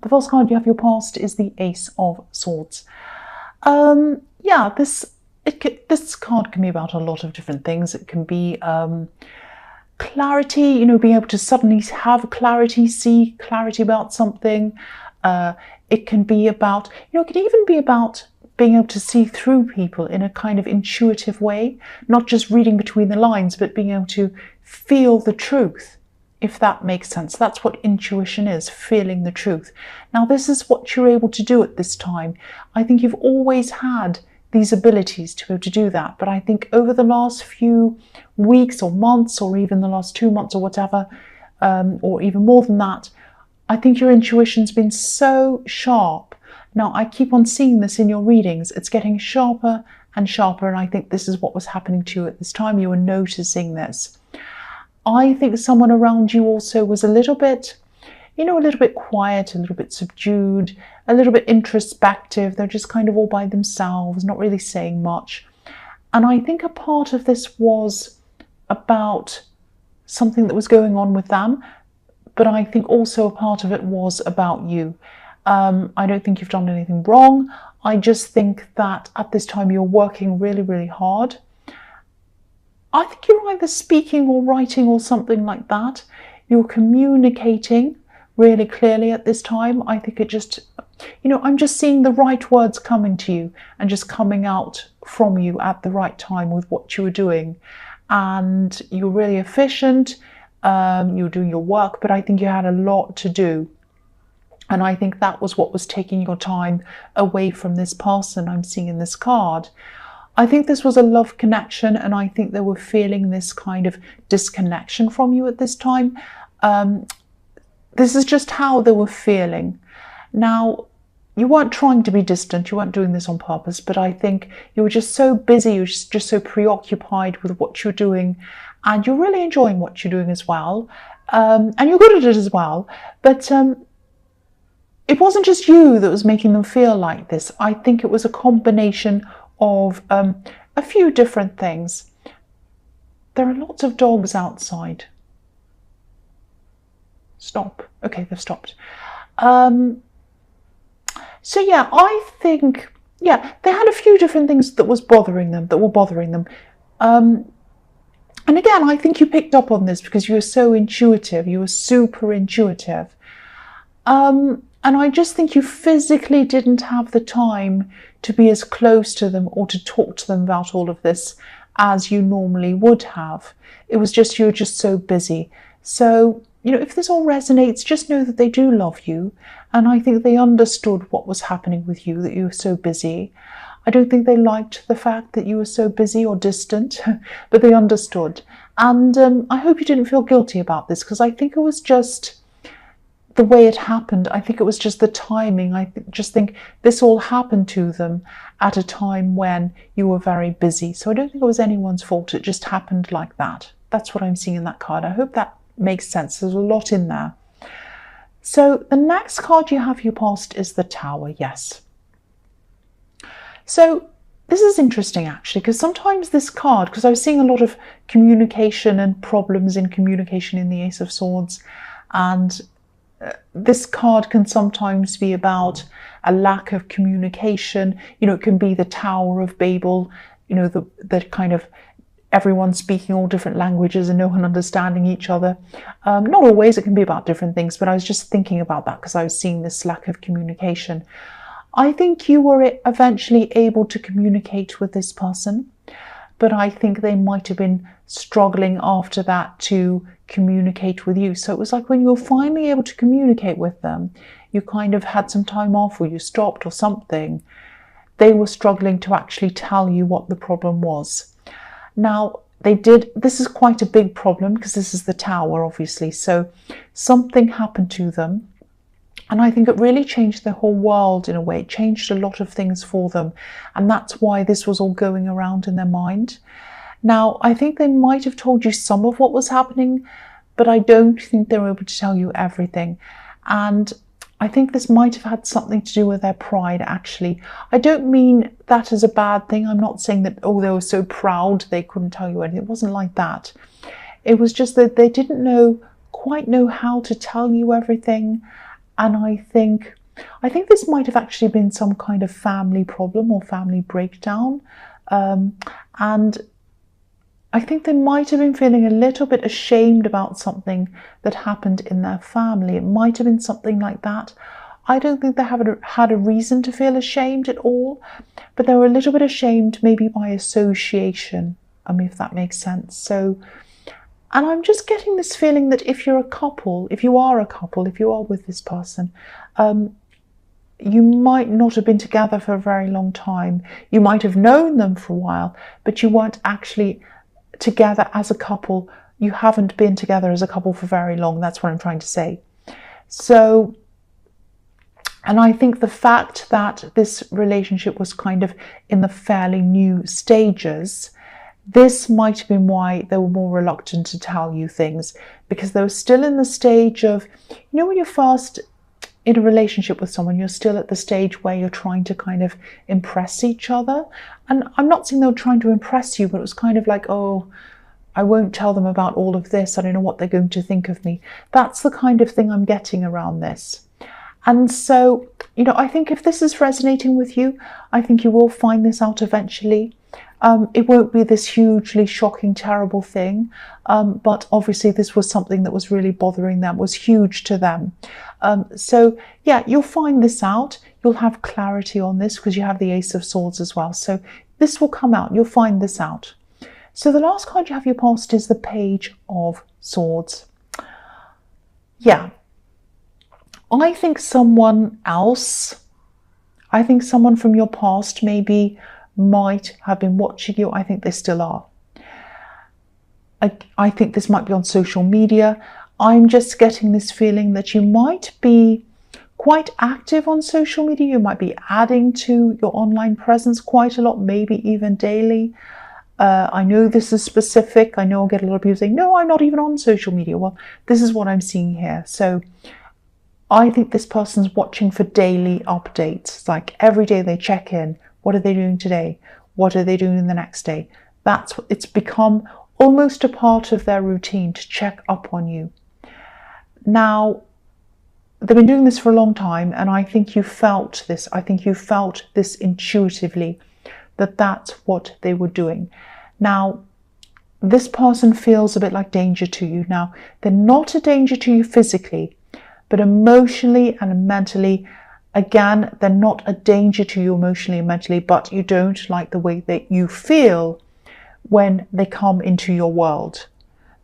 The first card you have your past is the Ace of Swords. Yeah, this card can be about a lot of different things. It can be clarity, you know, being able to suddenly have clarity, see clarity about something. It can be about, you know, it can even be about being able to see through people in a kind of intuitive way, not just reading between the lines, but being able to feel the truth, if that makes sense. That's what intuition is, feeling the truth. Now, this is what you're able to do at this time. I think you've always had these abilities to be able to do that, but I think over the last few weeks or months, or even the last 2 months or whatever, or even more than that, I think your intuition's been so sharp. Now, I keep on seeing this in your readings. It's getting sharper and sharper, and I think this is what was happening to you at this time. You were noticing this. I think someone around you also was a little bit, you know, a little bit quiet, a little bit subdued, a little bit introspective. They're just kind of all by themselves, not really saying much. And I think a part of this was about something that was going on with them, but I think also a part of it was about you. I don't think you've done anything wrong. I just think that at this time you're working really, really hard. I think you're either speaking or writing or something like that. You're communicating really clearly at this time. I think it just, you know, I'm just seeing the right words coming to you and just coming out from you at the right time with what you were doing. And you're really efficient. You're doing your work, but I think you had a lot to do. And I think that was what was taking your time away from this person I'm seeing in this card. I think this was a love connection, and I think they were feeling this kind of disconnection from you at this time. This is just how they were feeling. Now, you weren't trying to be distant, you weren't doing this on purpose, but I think you were just so busy, you were just so preoccupied with what you're doing, and you're really enjoying what you're doing as well. And you're good at it as well. But it wasn't just you that was making them feel like this. I think it was a combination of a few different things. There are lots of dogs outside. Stop. Okay, they've stopped. So yeah, I think, yeah, they had a few different things that were bothering them. And again, I think you picked up on this because you were so intuitive. You were super intuitive. And I just think you physically didn't have the time to be as close to them or to talk to them about all of this as you normally would have. It was just, you were just so busy. So, you know, if this all resonates, just know that they do love you. And I think they understood what was happening with you, that you were so busy. I don't think they liked the fact that you were so busy or distant, but they understood. And I hope you didn't feel guilty about this, because I think it was just the way it happened. I think it was just the timing. I just think this all happened to them at a time when you were very busy. So I don't think it was anyone's fault. It just happened like that. That's what I'm seeing in that card. I hope that makes sense. There's a lot in there. So the next card you have your past is the Tower. Yes. So this is interesting actually, because sometimes this card, because I was seeing a lot of communication and problems in communication in the Ace of Swords, and this card can sometimes be about a lack of communication. You know, it can be the Tower of Babel, you know, the kind of everyone speaking all different languages and no one understanding each other. Not always, it can be about different things, but I was just thinking about that because I was seeing this lack of communication. I think you were eventually able to communicate with this person, but I think they might have been struggling after that to communicate with you. So it was like when you were finally able to communicate with them, you kind of had some time off, or you stopped or something. They were struggling to actually tell you what the problem was. Now, this is quite a big problem because this is the Tower, obviously. So something happened to them. And I think it really changed their whole world in a way. It changed a lot of things for them. And that's why this was all going around in their mind. Now, I think they might have told you some of what was happening, but I don't think they were able to tell you everything. And I think this might have had something to do with their pride, actually. I don't mean that as a bad thing. I'm not saying that, oh, they were so proud they couldn't tell you anything. It wasn't like that. It was just that they didn't quite know how to tell you everything. And I think this might have actually been some kind of family problem or family breakdown. And I think they might have been feeling a little bit ashamed about something that happened in their family. It might have been something like that. I don't think they haven't had a reason to feel ashamed at all, but they were a little bit ashamed maybe by association, if that makes sense. So, and I'm just getting this feeling that if you're a couple, if you are with this person, you might not have been together for a very long time. You might have known them for a while, but you weren't actually together as a couple. You haven't been together as a couple for very long. That's what I'm trying to say. So, and I think the fact that this relationship was kind of in the fairly new stages, this might have been why they were more reluctant to tell you things, because they were still in the stage of, when you're first in a relationship with someone, you're still at the stage where you're trying to kind of impress each other. And I'm not saying they were trying to impress you, but it was kind of like, oh, I won't tell them about all of this. I don't know what they're going to think of me. That's the kind of thing I'm getting around this. And so, I think if this is resonating with you, I think you will find this out eventually. It won't be this hugely shocking, terrible thing. But obviously this was something that was really bothering them, was huge to them. So yeah, you'll find this out. You'll have clarity on this because you have the Ace of Swords as well. So this will come out. You'll find this out. So the last card you have your past is the Page of Swords. Yeah. I think someone from your past maybe might have been watching you. I think they still are. I think this might be on social media. I'm just getting this feeling that you might be quite active on social media. You might be adding to your online presence quite a lot, maybe even daily. I know this is specific. I know I'll get a lot of people saying, no, I'm not even on social media. Well, this is what I'm seeing here. So I think this person's watching for daily updates. It's like every day they check in. What are they doing today? What are they doing the next day? It's become almost a part of their routine to check up on you. Now, they've been doing this for a long time, and I think you felt this. I think you felt this intuitively, that that's what they were doing. Now, this person feels a bit like danger to you. Now, they're not a danger to you physically, but emotionally and mentally, again, they're not a danger to you emotionally and mentally, but you don't like the way that you feel when they come into your world.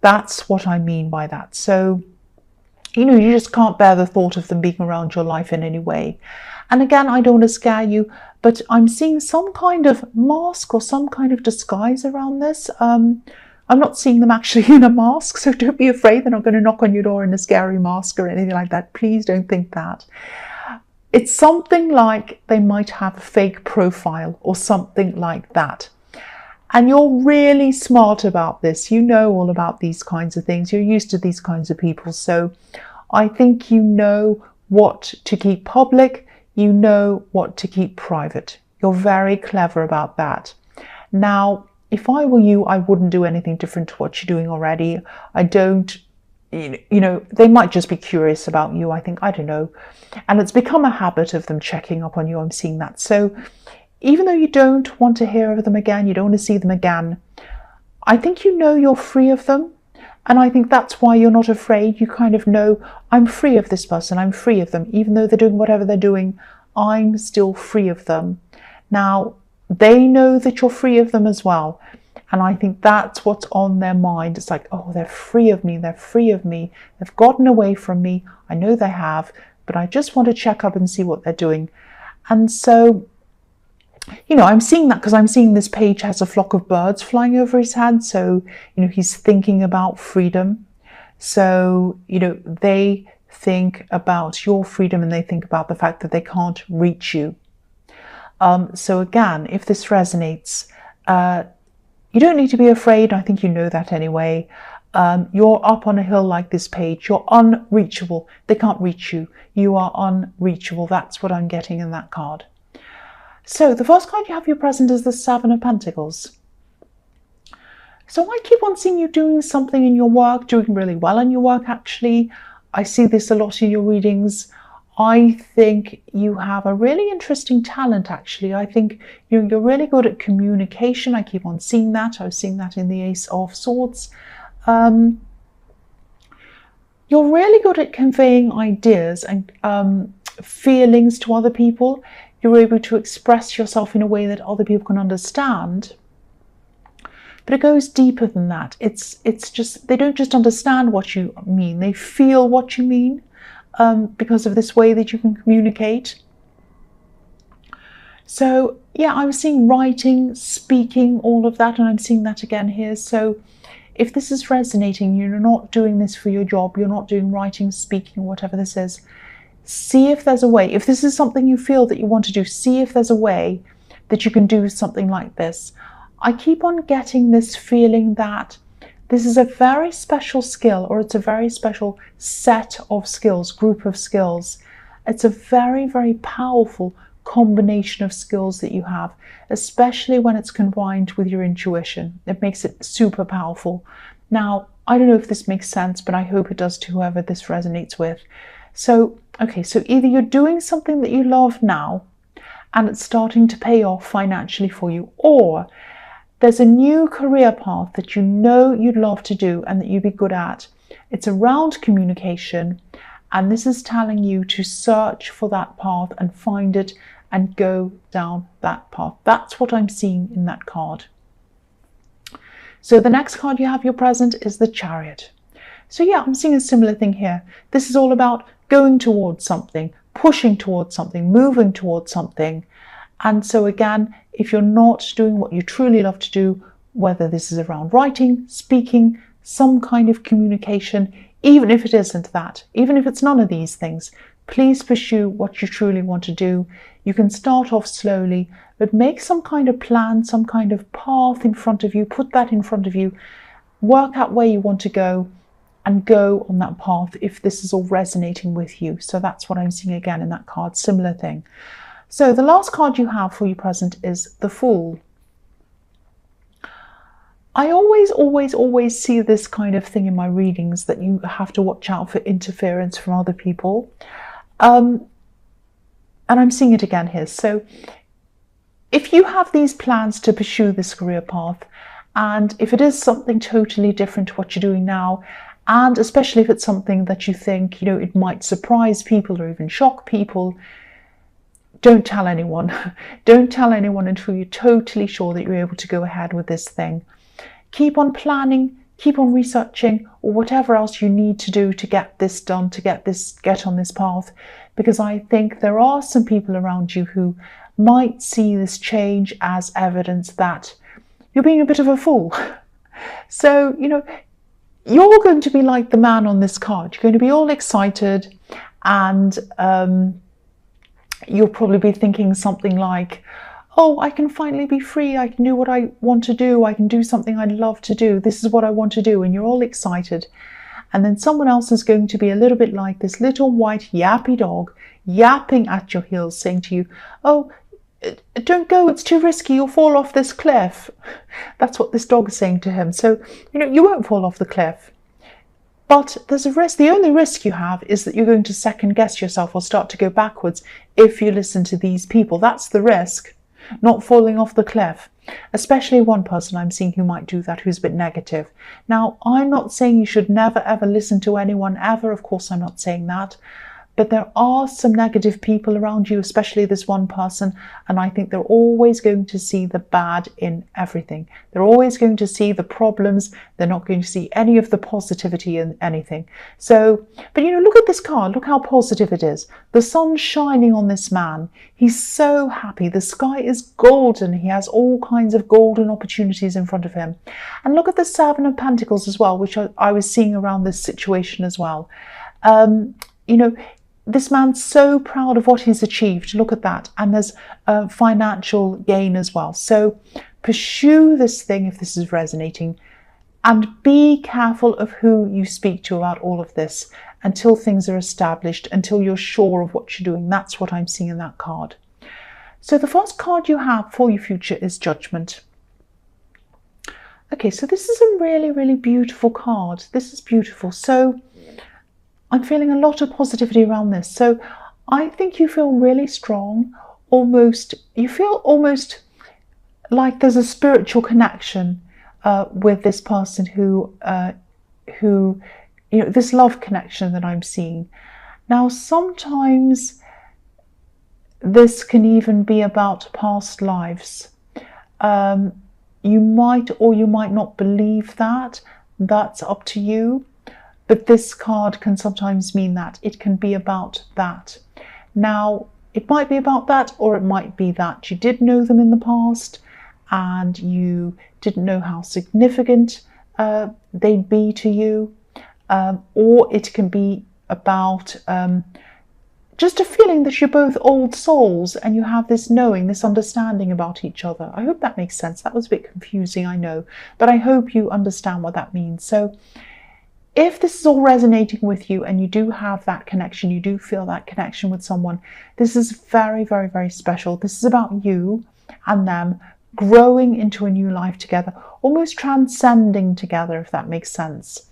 That's what I mean by that. So, you just can't bear the thought of them being around your life in any way. And again, I don't want to scare you, but I'm seeing some kind of mask or some kind of disguise around this. I'm not seeing them actually in a mask, so don't be afraid. They're not going to knock on your door in a scary mask or anything like that. Please don't think that. It's something like they might have a fake profile or something like that. And you're really smart about this. You know all about these kinds of things. You're used to these kinds of people. So I think you know what to keep public. You know what to keep private. You're very clever about that. Now, if I were you, I wouldn't do anything different to what you're doing already. I don't, they might just be curious about you, I think. I don't know. And it's become a habit of them checking up on you. I'm seeing that. So even though you don't want to hear of them again, you don't want to see them again, I think you're free of them. And I think that's why you're not afraid. You kind of know, I'm free of this person. I'm free of them. Even though they're doing whatever they're doing, I'm still free of them. Now, they know that you're free of them as well. And I think that's what's on their mind. It's like, oh, they're free of me. They're free of me. They've gotten away from me. I know they have, but I just want to check up and see what they're doing. And so, I'm seeing that because I'm seeing this page has a flock of birds flying over his head. So, he's thinking about freedom. So, they think about your freedom and they think about the fact that they can't reach you. So again, if this resonates, you don't need to be afraid. I think you know that anyway. You're up on a hill like this page. You're unreachable. They can't reach you. You are unreachable. That's what I'm getting in that card. So the first card you have your present is the Seven of Pentacles. So I keep on seeing you doing something in your work, doing really well in your work actually. I see this a lot in your readings. I think you have a really interesting talent, actually. I think you're really good at communication. I keep on seeing that. I was seeing that in the Ace of Swords. You're really good at conveying ideas and feelings to other people. You're able to express yourself in a way that other people can understand. But it goes deeper than that. It's just, they don't just understand what you mean, they feel what you mean, because of this way that you can communicate. So yeah, I was seeing writing, speaking, all of that, and I'm seeing that again here. So if this is resonating, you're not doing this for your job, you're not doing writing, speaking, or whatever this is, see if there's a way. If this is something you feel that you want to do, see if there's a way that you can do something like this. I keep on getting this feeling that this is a very special skill, or it's a very special set of skills, group of skills. It's a very, very powerful combination of skills that you have, especially when it's combined with your intuition. It makes it super powerful. Now, I don't know if this makes sense, but I hope it does to whoever this resonates with. So, okay, so either you're doing something that you love now and it's starting to pay off financially for you, or there's a new career path that you know you'd love to do and that you'd be good at. It's around communication, and this is telling you to search for that path and find it and go down that path. That's what I'm seeing in that card. So the next card you have, your present, is the Chariot. So yeah, I'm seeing a similar thing here. This is all about going towards something, pushing towards something, moving towards something. And so again, if you're not doing what you truly love to do, whether this is around writing, speaking, some kind of communication, even if it isn't that, even if it's none of these things, please pursue what you truly want to do. You can start off slowly, but make some kind of plan, some kind of path in front of you, put that in front of you, work out where you want to go and go on that path if this is all resonating with you. So that's what I'm seeing again in that card, similar thing. So the last card you have for your present is the Fool. I always see this kind of thing in my readings, that you have to watch out for interference from other people. And I'm seeing it again here. So if you have these plans to pursue this career path, and if it is something totally different to what you're doing now, and especially if it's something that you think, you know, it might surprise people or even shock people, don't tell anyone. Don't tell anyone until you're totally sure that you're able to go ahead with this thing. Keep on planning, keep on researching, or whatever else you need to do to get this done, to get on this path, because I think there are some people around you who might see this change as evidence that you're being a bit of a fool. So, you know, you're going to be like the man on this card. You're going to be all excited, and you'll probably be thinking something like, oh, I can finally be free. I can do what I want to do. I can do something I'd love to do. This is what I want to do. And you're all excited. And then someone else is going to be a little bit like this little white yappy dog, yapping at your heels, saying to you, oh, don't go, it's too risky, you'll fall off this cliff. That's what this dog is saying to him. So, you know, you won't fall off the cliff. But there's a risk. The only risk you have is that you're going to second guess yourself or start to go backwards if you listen to these people. That's the risk, not falling off the cliff. Especially one person I'm seeing who might do that, who's a bit negative. Now, I'm not saying you should never ever listen to anyone ever. Of course, I'm not saying that. But there are some negative people around you, especially this one person, and I think they're always going to see the bad in everything. They're always going to see the problems. They're not going to see any of the positivity in anything. So, but you know, look at this card. Look how positive it is. The sun's shining on this man. He's so happy. The sky is golden. He has all kinds of golden opportunities in front of him. And look at the Seven of Pentacles as well, which I was seeing around this situation as well. You know, this man's so proud of what he's achieved. Look at that. And there's financial gain as well. So pursue this thing if this is resonating, and be careful of who you speak to about all of this until things are established, until you're sure of what you're doing. That's what I'm seeing in that card. So the first card you have for your future is Judgment. Okay, so this is a really, really beautiful card. This is beautiful. So I'm feeling a lot of positivity around this. So I think you feel really strong, you feel almost like there's a spiritual connection with this person who, this love connection that I'm seeing. Now, sometimes this can even be about past lives. You might or you might not believe that. That's up to you. But this card can sometimes mean that. It can be about that. Now, it might be about that, or it might be that you did know them in the past and you didn't know how significant they'd be to you. Or it can be about just a feeling that you're both old souls and you have this knowing, this understanding about each other. I hope that makes sense. That was a bit confusing, I know, but I hope you understand what that means. So if this is all resonating with you and you do have that connection, you do feel that connection with someone, this is very, very, very special. This is about you and them growing into a new life together, almost transcending together, if that makes sense.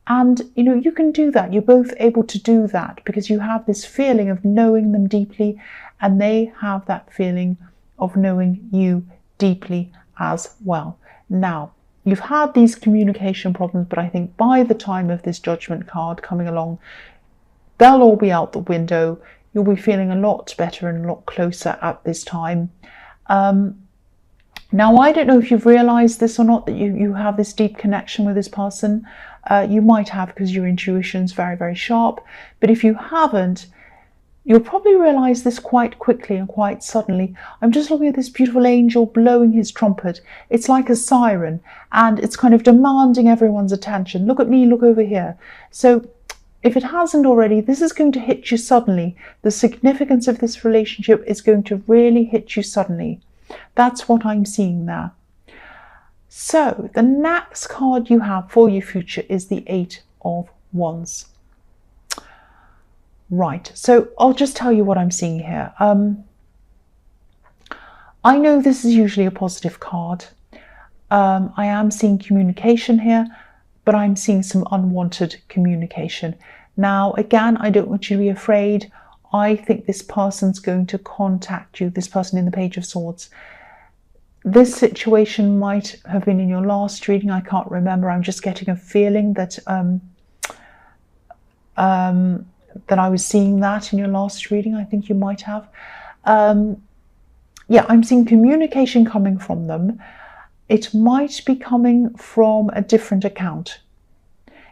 And, you can do that. You're both able to do that because you have this feeling of knowing them deeply and they have that feeling of knowing you deeply as well. Now, you've had these communication problems, but I think by the time of this judgment card coming along, they'll all be out the window. You'll be feeling a lot better and a lot closer at this time. Now, I don't know if you've realized this or not, that you have this deep connection with this person. You might have because your intuition's very, very sharp. But if you haven't, you'll probably realize this quite quickly and quite suddenly. I'm just looking at this beautiful angel blowing his trumpet. It's like a siren and it's kind of demanding everyone's attention. Look at me, look over here. So if it hasn't already, this is going to hit you suddenly. The significance of this relationship is going to really hit you suddenly. That's what I'm seeing there. So the next card you have for your future is the 8 of Wands. Right, so I'll just tell you what I'm seeing here. I know this is usually a positive card. I am seeing communication here, but I'm seeing some unwanted communication. Now, again, I don't want you to be afraid. I think this person's going to contact you, this person in the Page of Swords. This situation might have been in your last reading. I can't remember. I'm just getting a feeling that that I was seeing that in your last reading. I think you might have. Yeah, I'm seeing communication coming from them. It might be coming from a different account,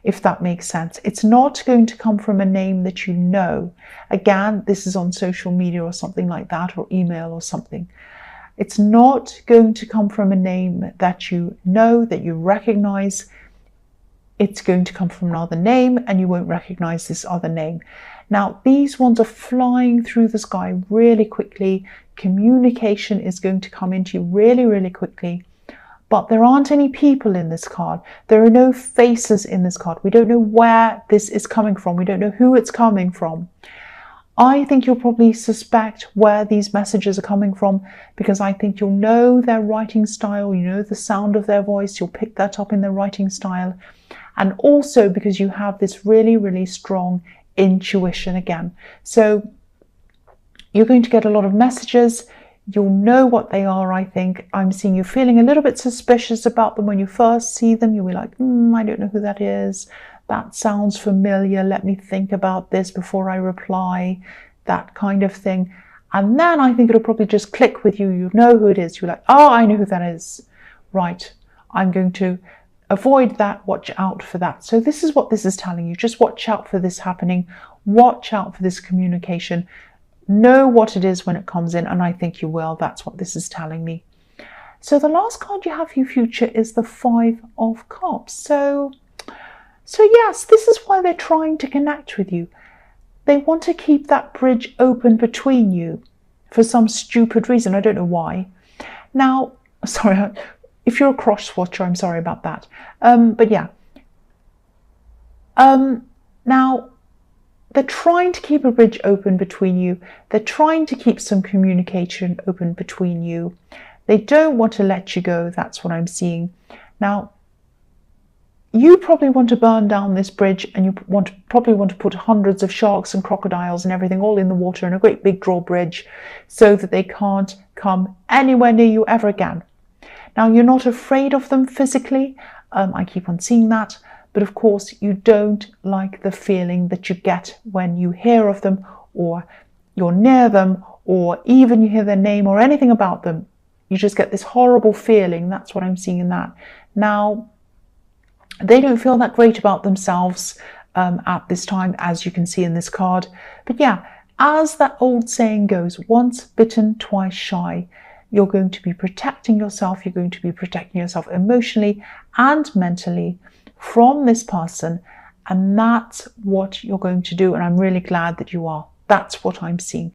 if that makes sense. It's not going to come from a name that you know. Again, this is on social media or something like that, or email or something. It's not going to come from a name that you know, that you recognize. It's going to come from another name and you won't recognize this other name. Now, these ones are flying through the sky really quickly. Communication is going to come into you really, really quickly. But there aren't any people in this card. There are no faces in this card. We don't know where this is coming from. We don't know who it's coming from. I think you'll probably suspect where these messages are coming from because I think you'll know their writing style, you know the sound of their voice, you'll pick that up in their writing style. And also because you have this really, really strong intuition again. So you're going to get a lot of messages. You'll know what they are, I think. I'm seeing you feeling a little bit suspicious about them when you first see them. You'll be like, I don't know who that is. That sounds familiar. Let me think about this before I reply. That kind of thing. And then I think it'll probably just click with you. You know who it is. You're like, oh, I know who that is. Right. I'm going to avoid that. Watch out for that. So this is what this is telling you. Just watch out for this happening. Watch out for this communication. Know what it is when it comes in. And I think you will. That's what this is telling me. So the last card you have for your future is the 5 of Cups. So yes, this is why they're trying to connect with you. They want to keep that bridge open between you for some stupid reason. I don't know why. Now, sorry, if you're a cross watcher, I'm sorry about that. But yeah. Now, they're trying to keep a bridge open between you. They're trying to keep some communication open between you. They don't want to let you go. That's what I'm seeing. Now, you probably want to burn down this bridge, and you probably want to put hundreds of sharks and crocodiles and everything all in the water in a great big drawbridge so that they can't come anywhere near you ever again. Now, you're not afraid of them physically. I keep on seeing that. But of course, you don't like the feeling that you get when you hear of them, or you're near them, or even you hear their name or anything about them. You just get this horrible feeling. That's what I'm seeing in that. Now, they don't feel that great about themselves at this time, as you can see in this card. But yeah, as that old saying goes, once bitten, twice shy. You're going to be protecting yourself. You're going to be protecting yourself emotionally and mentally from this person. And that's what you're going to do. And I'm really glad that you are. That's what I'm seeing.